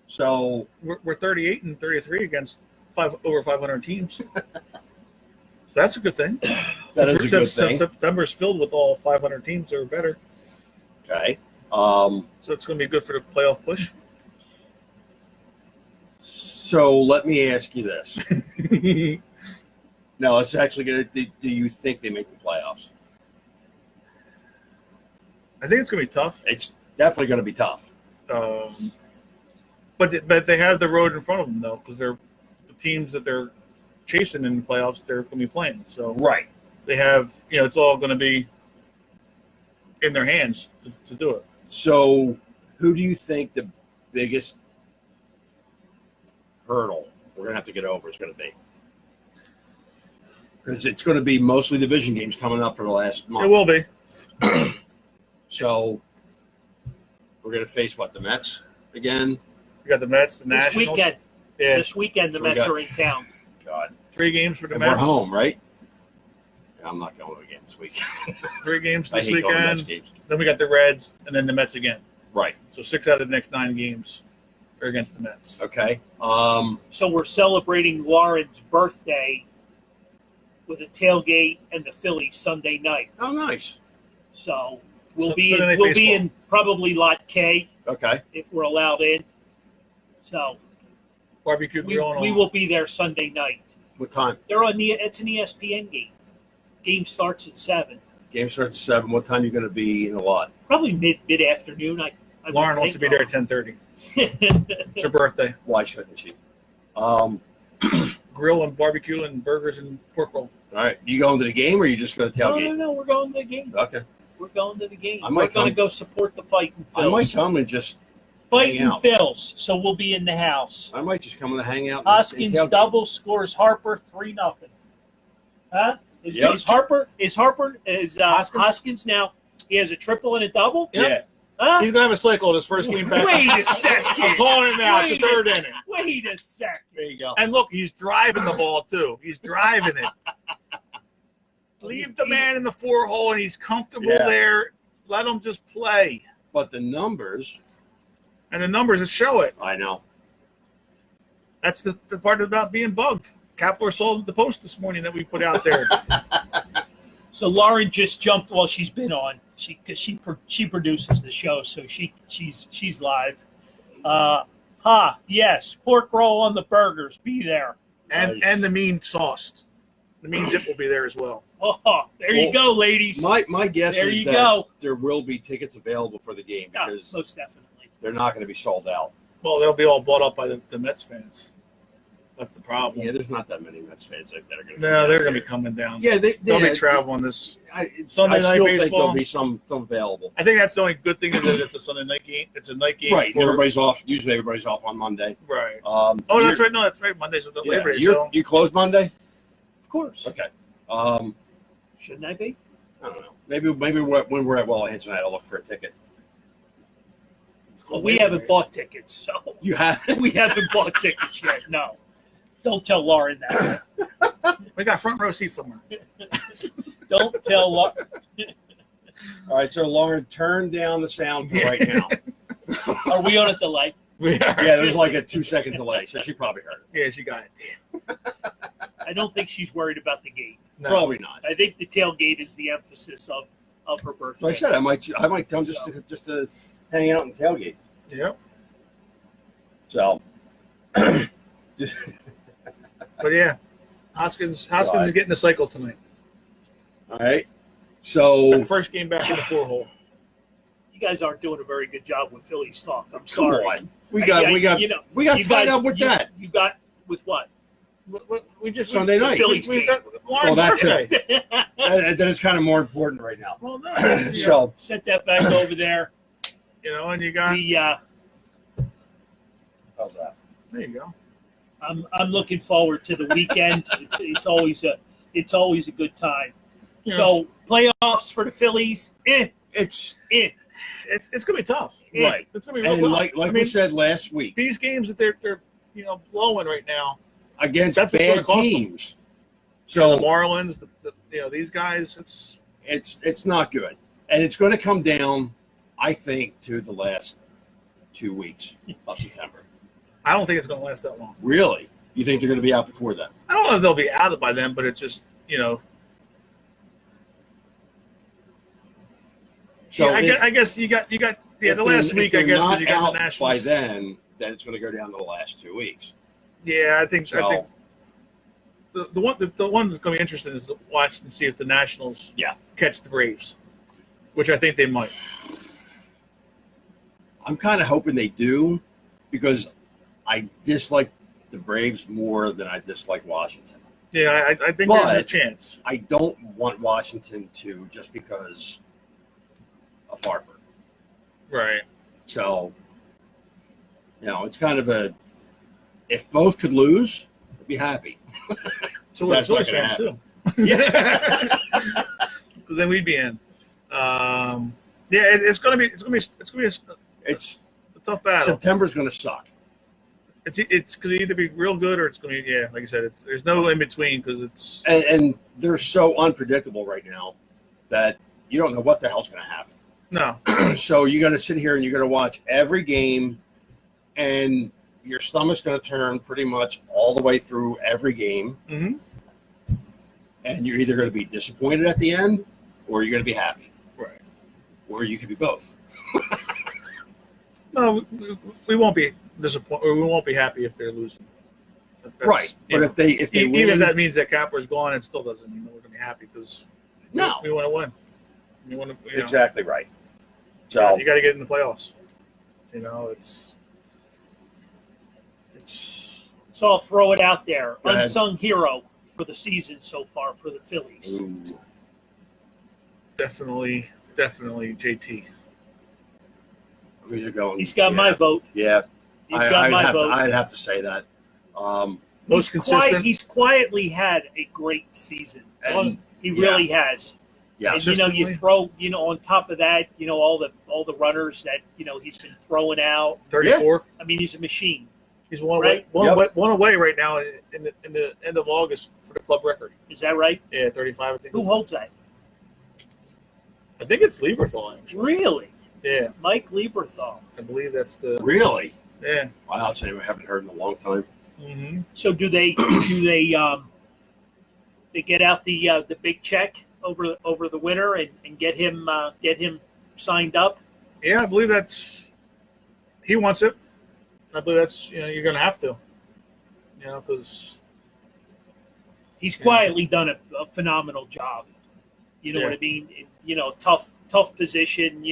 So, We're 38 and 33 against over 500 teams. So that's a good thing. that is a good Since thing. September's filled with all 500 teams or better. Okay. So it's going to be good for the playoff push. So let me ask you this. No, it's actually going to. Do you think they make the playoffs? I think it's going to be tough. It's definitely going to be tough. But they have the road in front of them, though, because they're the teams that they're chasing in the playoffs, they're going to be playing. So Right. they have, it's all going to be in their hands to do it. So, who do you think the biggest hurdle we're going to have to get over is going to be? Because it's going to be mostly division games coming up for the last month. It will be. So, we're going to face what, the Mets again? You got the Mets, the This Nationals. weekend, Yeah, this weekend, the So we Mets got- are in town. God. 3 games for the And Mets. we're home, right? I'm not going again this week. 3 games I this hate going to Mets weekend. games. Then we got the Reds, and then the Mets again. Right. So 6 out of the next 9 games are against the Mets. Okay. So we're celebrating Lauren's birthday with a tailgate and the Phillies Sunday night. Oh, nice. So we'll So- be Sunday in, night we'll be baseball. in probably lot K Okay. if we're allowed in. So Barbecue we, grill and we all. will be there Sunday night. What time? They're on it's an ESPN game. Game starts at 7. Game starts at 7. What time are you going to be in the lot? Probably mid afternoon. I Lauren wants to be there at 10:30. It's her birthday. Why shouldn't she? Grill and barbecue and burgers and pork roll. All right. You going to the game or are you just going to tailgate? No. We're going to the game. Okay. We're going to the game. I might We're going to come- go support the Fighting I might Phils. come and just Fighting hang out. Phils. So we'll be in the house. I might just come and hang out. and Hoskins tailgate. double scores Harper 3-0. Huh? Yep. Is Hoskins? Hoskins now? He has a triple and a double. Yeah. Huh? He's gonna have a cycle his first game back. Wait a second. I'm calling it now. It's Wait the third inning. Wait a second. There you go. And look, he's driving the ball too. He's driving it. Leave the man in the 4-hole, and he's comfortable Yeah. there. Let him just play. But the numbers, And the numbers that show it. I know. That's the part about being bugged. Kapler sold the post this morning that we put out there. So Lauren just jumped while she's been on. She produces the show, so she's live. Yes, pork roll on the burgers. Be there. and Nice. the mean sauce. The mean dip will be there as well. Oh, there you Well, go, ladies. My guess There is you that go. there will be tickets available for the game Yeah, because most definitely. they're not going to be sold out. Well, they'll be all bought up by the Mets fans. That's the problem. Yeah, there's not that many Mets fans that are going to. No, they're going to be coming down. Yeah, They'll be traveling this. I Sunday night still think baseball. there'll be some available. I think that's the only good thing is that it's a Sunday night game. It's a night game. Right, and for- everybody's off. Usually, everybody's off on Monday. Right. Oh, Oh, that's right. No, that's right. Monday's with the Labor Day. So You close Monday? Of course. Okay. Shouldn't I be? I don't know. Maybe when we're at Well tonight, I'll look for a ticket. it's called We Labor haven't Day. bought tickets, so You have? we haven't bought tickets yet. No. Don't tell Lauren that. We got front row seats somewhere. Don't tell Lauren. All right. So Lauren, turn down the sound for right now. Are we on a delay? We are. Yeah, there's like a 2-second delay, so she probably heard it. Yeah, she got it. Damn. I don't think she's worried about the game. No. Probably not. I think the tailgate is the emphasis of her birthday. So I said I might come just to hang out and tailgate. Yep. So But yeah, Hoskins God. is getting the cycle tonight. all right. The So first game back in the 4-hole. You guys aren't doing a very good job with Phillies talk. I'm come sorry. on. We got you know, tied guys, up with that. You got with what? We just Sunday night. Phillies We game. got Lauren's Well, that's birthday. That is kind of more important right now. Well, no. So Set that back over there. And you got. We how's that? There you go. I'm looking forward to the weekend. It's always a good time. Yes. So playoffs for the Phillies. It's It's going to be tough. Right. It's going to be real And tough. like we said last week, these games that they're blowing right now against that's what's gonna bad cost them. teams. So So the Marlins, these guys, it's not good. And it's going to come down, I think, to the last 2 weeks of September. I don't think it's going to last that long. Really? You think they're going to be out before that? I don't know if they'll be out by then, but it's just So I guess you got the last week. I guess because you got the Nationals by then it's going to go down to the last 2 weeks. Yeah, I think So, the one that's going to be interesting is to watch and see if the Nationals catch the Braves, which I think they might. I'm kind of hoping they do because I dislike the Braves more than I dislike Washington. Yeah, I think there's a chance. I don't want Washington to just because of Harper. Right. So, it's kind of if both could lose, I'd be happy. So we're That's Phillies not fans gonna too. Yeah. Because then we'd be in. It's gonna be It's a tough battle. September's going to suck. It's going to either be real good or it's going to be like you said. There's no in between because it's And they're so unpredictable right now that you don't know what the hell's going to happen. no. So you got to sit here and you're going to watch every game, and your stomach's going to turn pretty much all the way through every game. Mm-hmm. And you're either going to be disappointed at the end, or you're going to be happy, Right. or you could be both. No, we won't be disappointed. Or we won't be happy if they're losing. Right, but if they even win, if that means that Capper's gone, it still doesn't mean that we're going to be happy because no, we want to win. We want to exactly right. So you got to get in the playoffs. So I'll throw it out there. Go ahead. Unsung hero for the season so far for the Phillies. ooh, definitely JT. who's it going? He's got my vote. Yeah, He's got my vote. I'd have to say that. Most consistent. He's quietly had a great season. And, He really has. yeah, And you throw, on top of that, all the runners that he's been throwing out. 34. I mean, he's a machine. He's one Right? away right now in the end of August for the club record. Is that right? Yeah, 35. I think. Who holds that? I think it's Lieberthal. Actually. Really? Yeah, Mike Lieberthal. I believe that's the. really. Yeah. Wow, that's something we haven't heard in a long time. Mm-hmm. So do they they get out the big check over the winter and get him signed up? Yeah, I believe he wants it. I believe that's you're going to have to. Because He's quietly done a phenomenal job. You know what I mean? Tough position.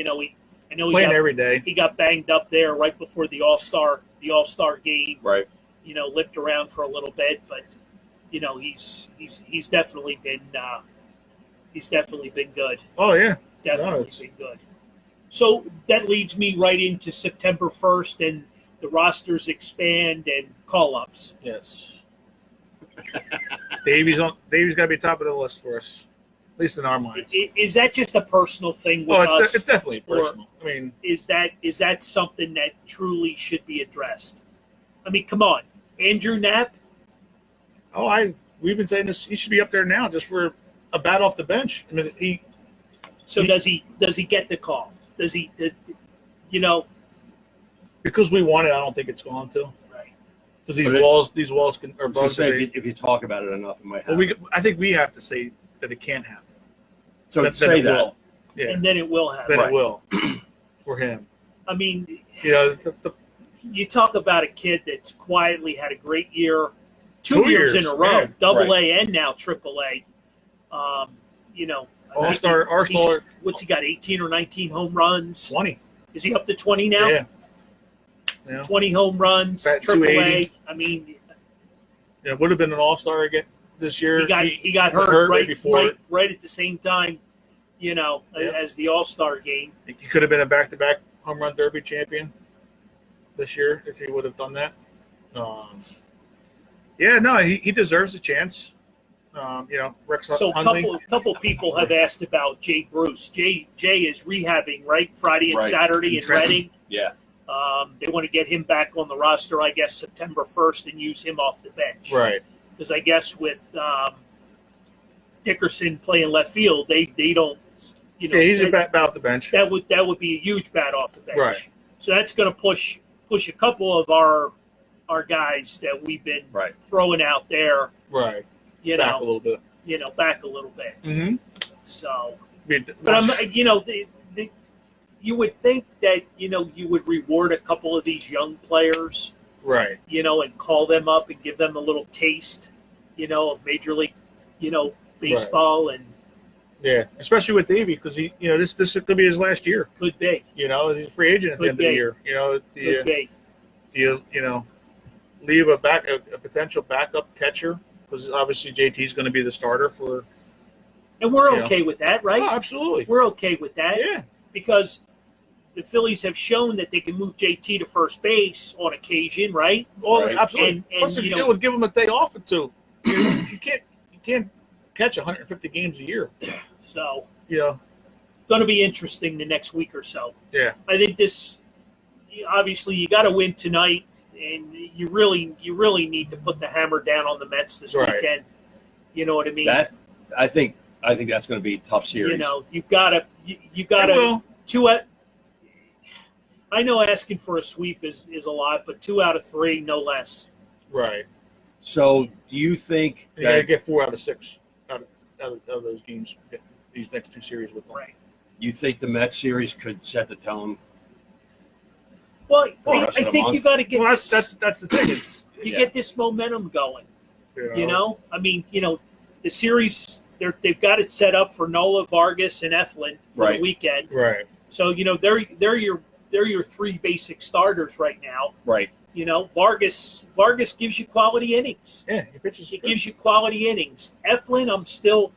I know playing every day. he got banged up there right before the All-Star game. Right. Limped around for a little bit, but he's definitely been good. Oh yeah, Definitely been good. So that leads me right into September 1st, and the rosters expand and call-ups. yes. Davies got to be top of the list for us, at least in our minds. Is that just a personal thing with us? It's definitely personal. I mean, is that something that truly should be addressed? I mean, come on, Andrew Knapp. we've been saying this. He should be up there now just for a bat off the bench. I mean, Does he get the call? Does he? Because we want it, I don't think it's going to. Right. Because these walls are I was gonna bugs. say, if you talk about it enough, it might happen. I think we have to say that it can't happen. So say it that. will. Yeah. And then it will happen. Then it will for him. I mean, The you talk about a kid that's quietly had a great year, 2 2 years years, in a row, yeah. Double A and now Triple A. All-Star. What's he got? 18 or 19 home runs? 20. Is he up to 20 now? Yeah. 20 home runs, Bat Triple A. 280. I mean, Yeah, would have been an All-Star again this year. he got hurt right before. right at the same time, as the All-Star game. He could have been a back-to-back home run derby champion this year if he would have done that. He deserves a chance. Rex So Hundley. couple people have asked about Jay Bruce. Jay is rehabbing, right? Friday and Right. Saturday in Trenton. Reading. Yeah. They want to get him back on the roster, I guess, September 1st and use him off the bench. Right. Because I guess with Dickerson playing left field, they don't, Yeah, he's a bat off the bench. that would be a huge bat off the bench. Right. So that's going to push a couple of our guys that we've been Right. throwing out there, Right. you Back a know, little bit. back a little bit. Mm-hmm. So, but you would think that you would reward a couple of these young players, right. and call them up and give them a little taste, of Major League, baseball, and Yeah, especially with Davey because he, this could be his last year. could be, He's a free agent at the Could end of the be. year. could be. Leave a potential backup catcher because obviously JT's going to be the starter for. And we're Yeah. okay with that, right? Oh, absolutely. We're okay with that Yeah. because the Phillies have shown that they can move JT to first base on occasion, right? Well, Right. absolutely. And Plus, it would give him a day off or two. You can't catch 150 games a year. So, Yeah. going to be interesting the next week or so. Yeah. I think this, obviously, you got to win tonight, and you really need to put the hammer down on the Mets this Right. weekend. You know what I mean? That I think that's going to be a tough series. You've got to Well, two. I know asking for a sweep is a lot, but 2 out of 3, no less. right. So, do you think You got to that get 4 out of 6 out of those games. Get these next 2 series with them. Right. you think the Mets series could set the tone? Well, For the I rest of the think month? you got to get Well, this, that's the thing. It's get this momentum going. I mean, the series they've got it set up for Nola, Vargas, and Eflin for Right. the weekend. right. So they're your 3 basic starters right now. Right. Vargas gives you quality innings. Yeah, he pitches. It gives you quality innings. Eflin, I'm still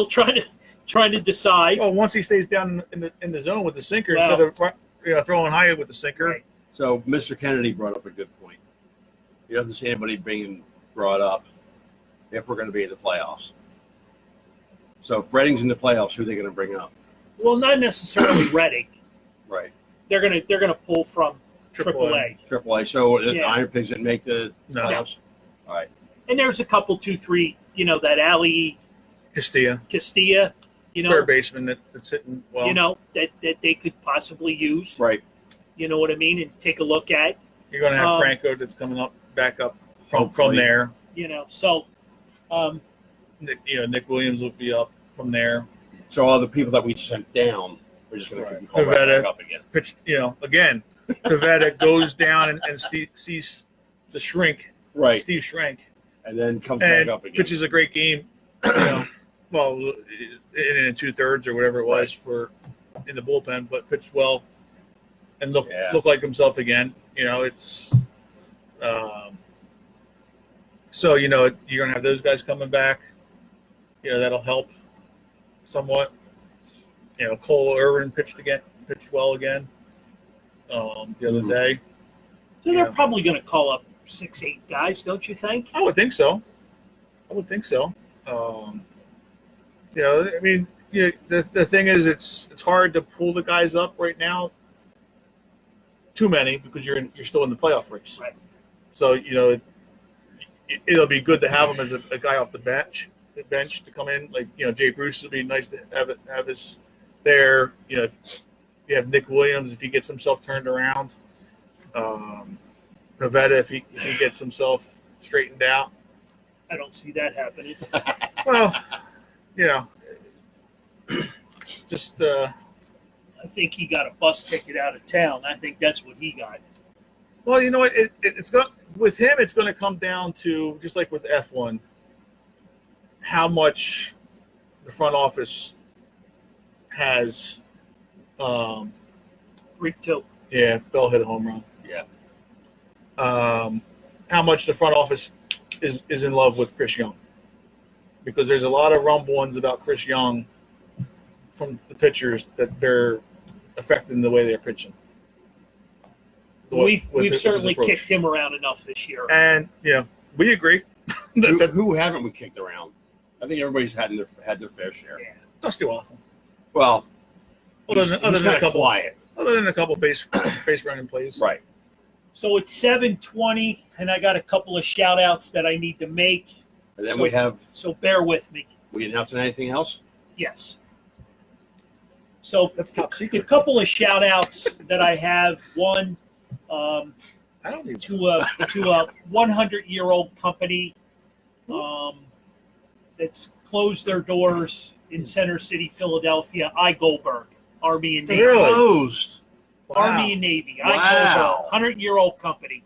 trying to decide. Well, once he stays down in the zone with the sinker Well, instead of throwing high with the sinker. Right. So, Mr. Kennedy brought up a good point. He doesn't see anybody being brought up if we're going to be in the playoffs. So, if Redding's in the playoffs, who are they going to bring up? Well, not necessarily Reading. Right. They're gonna pull from AAA. AAA. So, the Yeah. Iron Pigs didn't make the No. playoffs? All right. And there's a couple, 2, 3. That Ali Castilla, Castilla. third baseman that's hitting well. That they could possibly use. Right. You know what I mean? And take a look at. You're going to have Um, Franco that's coming back up from Hopefully. there. So. Nick Williams will be up from there. So, all the people that we sent down, we're just going to Right. call Pivetta. back up again. Pitch, again, Pivetta goes down and sees the shrink, Right. Steve Shrink, And then comes and back up again. pitches a great game. Well, in 2/3 or whatever it was in the bullpen, but pitched well and look like himself again. It's so you're gonna have those guys coming back. That'll help somewhat. Cole Irvin pitched well again the other day. So they're probably going to call up 6, 8 guys, don't you think? I would think so. I mean, the thing is, it's hard to pull the guys up right now. Too many because you're still in the playoff race. Right. So it'll be good to have him as a guy off the bench to come in. Like Jay Bruce would be nice to have his there. If you have Nick Williams if he gets himself turned around. Pivetta if he gets himself straightened out. I don't see that happening. Well, just I think he got a bus ticket out of town. I think that's what he got. well, you know what? It's going with him. It's going to come down to just like with F1, how much the front office has. 3-2. Yeah, Bell hit a home run. Yeah. How much the front office is in love with Chris Young, because there's a lot of rumblings about Chris Young from the pitchers that they're affecting the way they're pitching. We've With his certainly approach. kicked him around enough this year. And we agree. Who haven't we kicked around? I think everybody's had their fair share. Yeah. Dusty Waffle. Well, Other he's than kind a of couple, quiet. other than a couple base running plays. Right. So it's 7:20, and I got a couple of shout outs that I need to make. And then So bear with me. we announcing anything else? Yes. So That's top a secret. couple of shout outs that I have. One, I don't need to a 100-year-old company that's closed their doors in Center City, Philadelphia. I. Goldberg, Army and Navy. Really? Closed. Army and Navy. I. Wow. Goldberg, 100-year-old company.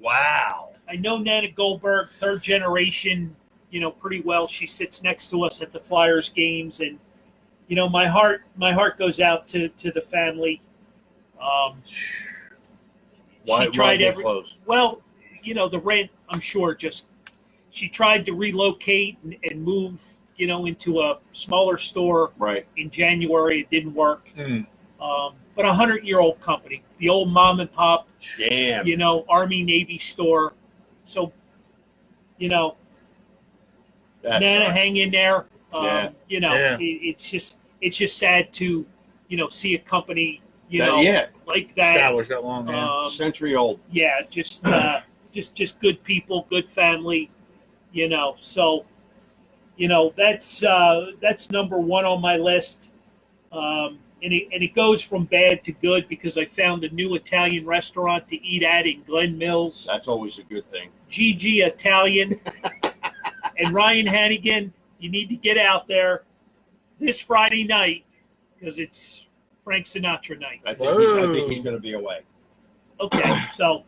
Wow. I know Nana Goldberg, third generation, pretty well. She sits next to us at the Flyers games, and my heart goes out to the family. Why She tried they closed? Well, the rent, I'm sure, she tried to relocate and move, into a smaller store Right. in January. It didn't work. Mm. But a 100-year-old company, the old mom and pop, Damn. Army Navy store. So, That Nana, sucks. hang in there. Yeah. Yeah. It's just sad to, see a company, Yeah. like that. Established that long. Yeah. Century old. Yeah, just good people, good family, So, that's number one on my list, and it goes from bad to good because I found a new Italian restaurant to eat at in Glen Mills, That's always a good thing. GG Italian, and Ryan Hannigan. You need to get out there this Friday night because it's Frank Sinatra night. I think he's going to be away. Okay, so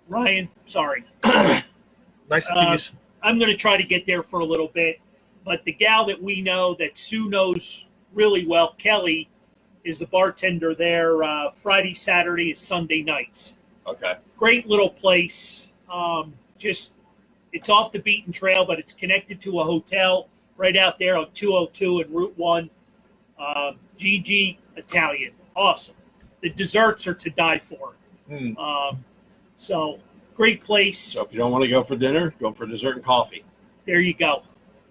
Ryan, sorry. Nice to tease. I'm going to try to get there for a little bit. But the gal that we know, that Sue knows really well, Kelly, is the bartender there Friday, Saturday, and Sunday nights. Okay. Great little place. It's off the beaten trail, but it's connected to a hotel right out there on 202 and Route 1. GG Italian. Awesome. The desserts are to die for. So great place. So if you don't want to go for dinner, go for dessert and coffee. There you go.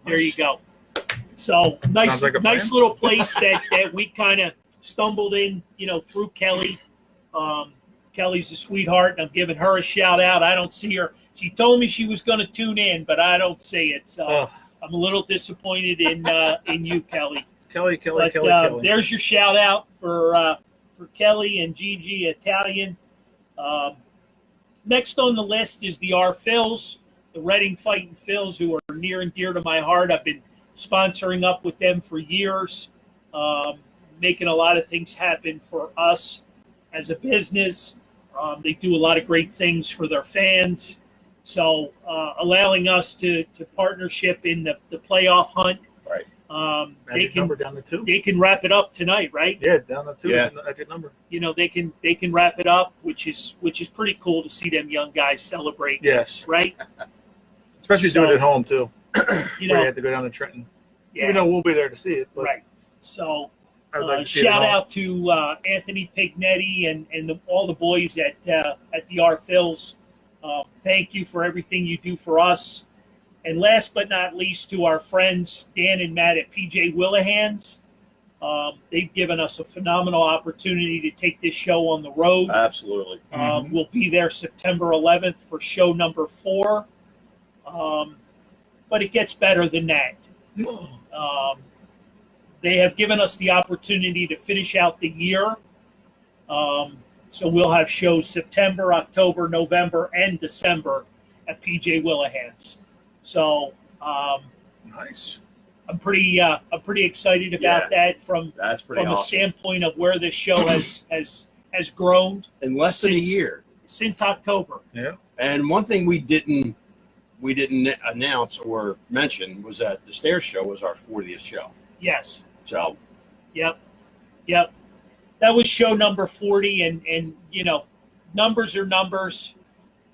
There Nice. you go. So nice, Sounds like a plan. nice little place that we kind of stumbled in, through Kelly. Kelly's a sweetheart, and I'm giving her a shout out. I don't see her. She told me she was going to tune in, but I don't see it. So I'm a little disappointed in you, Kelly. Kelly. But there's your shout out for Kelly and GG Italian. Next on the list is the R. Phils, the Reading Fighting Phils, who are near and dear to my heart. I've been sponsoring up with them for years, making a lot of things happen for us as a business. They do a lot of great things for their fans. So allowing us to partnership in the playoff hunt. Right. Magic number down to 2. They can wrap it up tonight, right? Yeah, down to 2 Yeah. is the magic number. They can wrap it up, which is pretty cool to see them young guys celebrate, Yes. right? Especially do it at home, too. You Before you know, have to go down to Trenton. yeah, Even though we'll be there to see it. But right. So I'd like to see it at shout home. out to Anthony Pignetti and all the boys at the R. Phils. Thank you for everything you do for us. And last but not least, to our friends Dan and Matt at PJ Willahan's. They've given us a phenomenal opportunity to take this show on the road. Absolutely. We'll be there September 11th for show number 4. But it gets better than that. They have given us the opportunity to finish out the year. So we'll have shows September, October, November, and December at PJ Willahan's. So Nice. I'm pretty excited about that from That's pretty a awesome. standpoint of where this show has grown In less than a since- year. since October. Yeah. And one thing we didn't announce or mention was that the Stairs show was our 40th show. Yes. So Yep. That was show number 40, and numbers are numbers.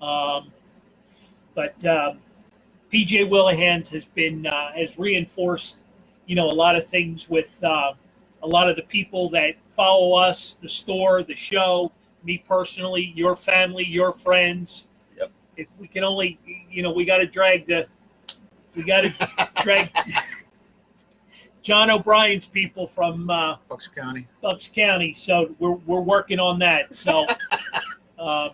But PJ Willahan's has reinforced, a lot of things with a lot of the people that follow us, the store, the show, me personally, your family, your friends. Yep. if we can only, we got to drag John O'Brien's people from Bucks County. Bucks County. So we're working on that. So I'm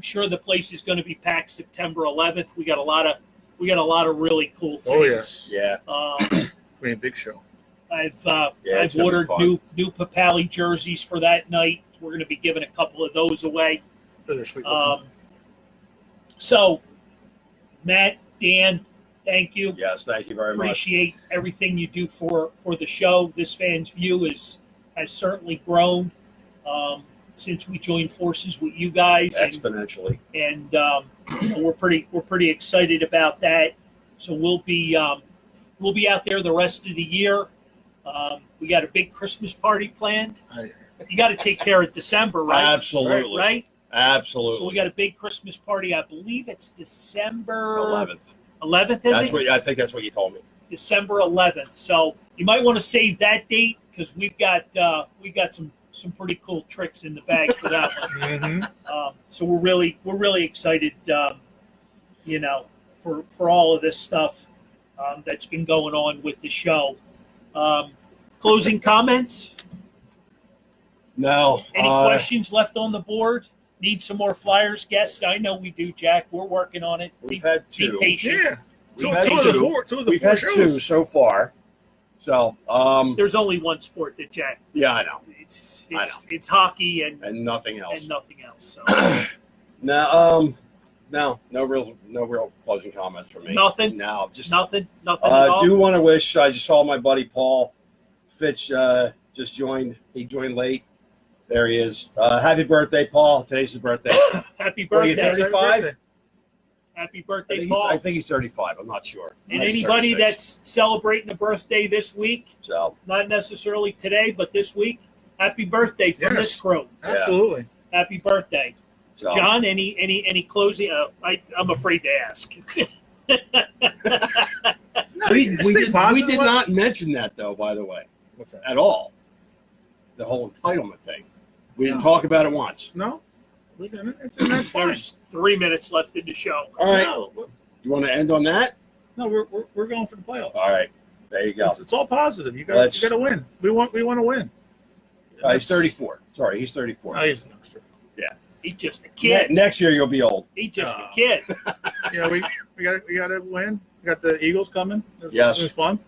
sure the place is going to be packed September 11th. We got a lot of really cool things. Oh yes, Yeah. be a big show. I've it's gonna be ordered fun. new Papali jerseys for that night. We're going to be giving a couple of those away. Those are sweet. looking. So, Matt, Dan, thank you. Yes, thank you very much. Appreciate everything you do for the show. This Fan's View has certainly grown since we joined forces with you guys, Exponentially. and we're pretty excited about that. So we'll be out there the rest of the year. We got a big Christmas party planned. You got to take care of December, right? Absolutely. Right? Absolutely. So we got a big Christmas party. I believe it's December 11th. 11th, is That's it? what I think. That's what you told me. December 11th. So you might want to save that date because we got some pretty cool tricks in the bag for that one. Mm-hmm. So we're really excited, for all of this stuff that's been going on with the show. Closing comments? No. Any questions left on the board? Need some more flyers, guests? I know we do, Jack. We're working on it. We've had Be two. patient. Yeah, We've two had of the two. four We've had shows. two so far. So, There's only one sport that Jack. yeah, I know. It's hockey and Nothing else. nothing else. So No, no real closing comments from me. Nothing? No, just nothing at all. do want to wish. I just saw my buddy Paul Fitch just joined. He joined late. There he is. Happy birthday, Paul! Today's his birthday. Happy What do you birthday! think? 35? Happy I birthday, think, Paul! I think he's 35. I'm not sure. And Maybe anybody 36. that's celebrating a birthday this week, So not necessarily today, but this week, happy birthday from Yes. this crew. Absolutely. Happy birthday, so John. Any closing? I'm afraid to ask. No, we stay did positive. not mention that though, by the way, What's that? at all. The whole entitlement thing. We didn't No. talk about it once. No, we didn't. And that's fine. There's 3 minutes left in the show. All right. No, You want to end on that? no, we're going for the playoffs. All right. There you go. It's all positive. You got Let's- to win. We want to win. He's 34. Sorry, he's 34. Oh, he's a youngster. He's just a kid. Next year you'll be old. He's just Oh. a kid. Yeah, we got to win. We got the Eagles coming. Yes. It's fun.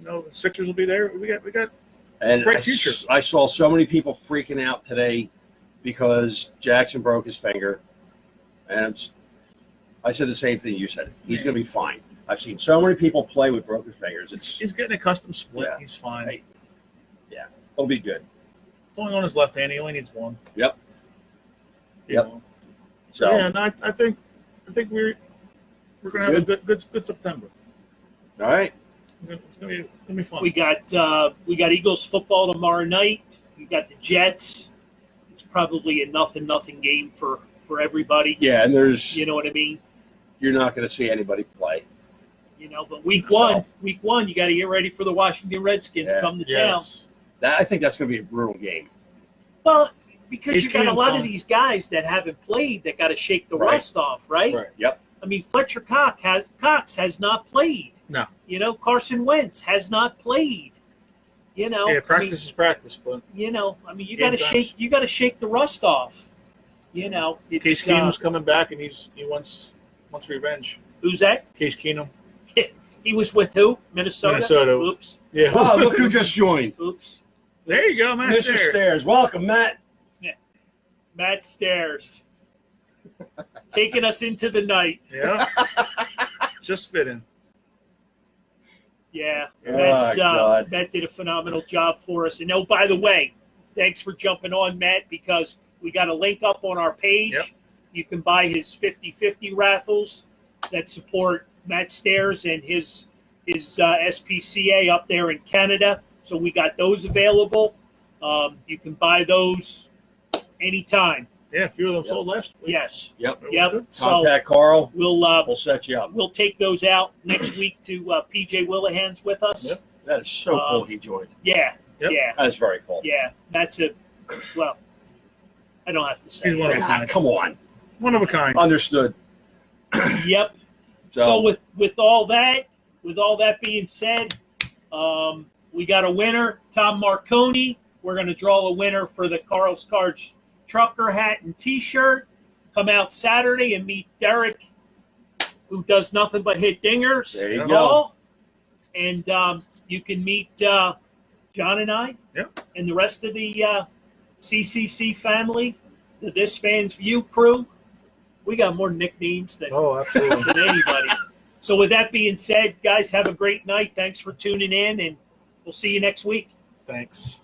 The Sixers will be there. We got And Great future. I saw so many people freaking out today because Jackson broke his finger. And I said the same thing you said. He's going to be fine. I've seen so many people play with broken fingers. he's getting a custom split. Yeah. He's fine. Hey. It'll be good. It's only on his left hand. He only needs one. Yep. You Yep. know. So, Yeah, and I think we're gonna have a good September. all right. It's gonna be fun. We got Eagles football tomorrow night. We got the Jets. It's probably a nothing game for everybody. Yeah, and You know what I mean? you're not going to see anybody play. But week one, you got to get ready for the Washington Redskins Yeah. come to town. Yes. I think that's going to be a brutal game. Well, because He's you got a coming lot from- of these guys that haven't played that got to shake the Right. rust off, right? Right. Yep. I mean, Fletcher Cox has not played. No. Carson Wentz has not played. Yeah, practice is practice, but you got to Game shake. You got to shake the rust off. Case It's Keenum's coming back and he wants revenge. who's that? Case Keenum. He was with who? Minnesota. Minnesota. Oops. Yeah. Oh, look who just joined. Oops. There you go, man. Mr. Stairs. Welcome, Matt. Matt Stairs. Taking us into the night. Yeah. Just fitting. Yeah. Oh, God. Matt did a phenomenal job for us. And by the way, thanks for jumping on, Matt, because we got a link up on our page. Yep. You can buy his 50/50 raffles that support Matt Stairs and his SPCA up there in Canada. So we got those available. You can buy those anytime. Yeah, a few of them sold last week. Yes. Yep. Yep. So Contact Carl. we'll Set you up. take those out next week to PJ Willihan's with us. Yep. That is so cool he joined. Yeah. Yep. Yeah. That is very cool. Yeah. That's I don't have to say. He's one of it. a kind. Come on. One of a kind. Understood. Yep. So with all that being said, we got a winner, Tom Marconi. We're going to draw a winner for the Carl's Cards trucker hat and T-shirt. Come out Saturday and meet Derek, who does nothing but hit dingers. There you and go. all. And you can meet John and I and the rest of the CCC family, the This Fans View crew. We got more nicknames than anybody. So with that being said, guys, have a great night. Thanks for tuning in, and we'll see you next week. Thanks.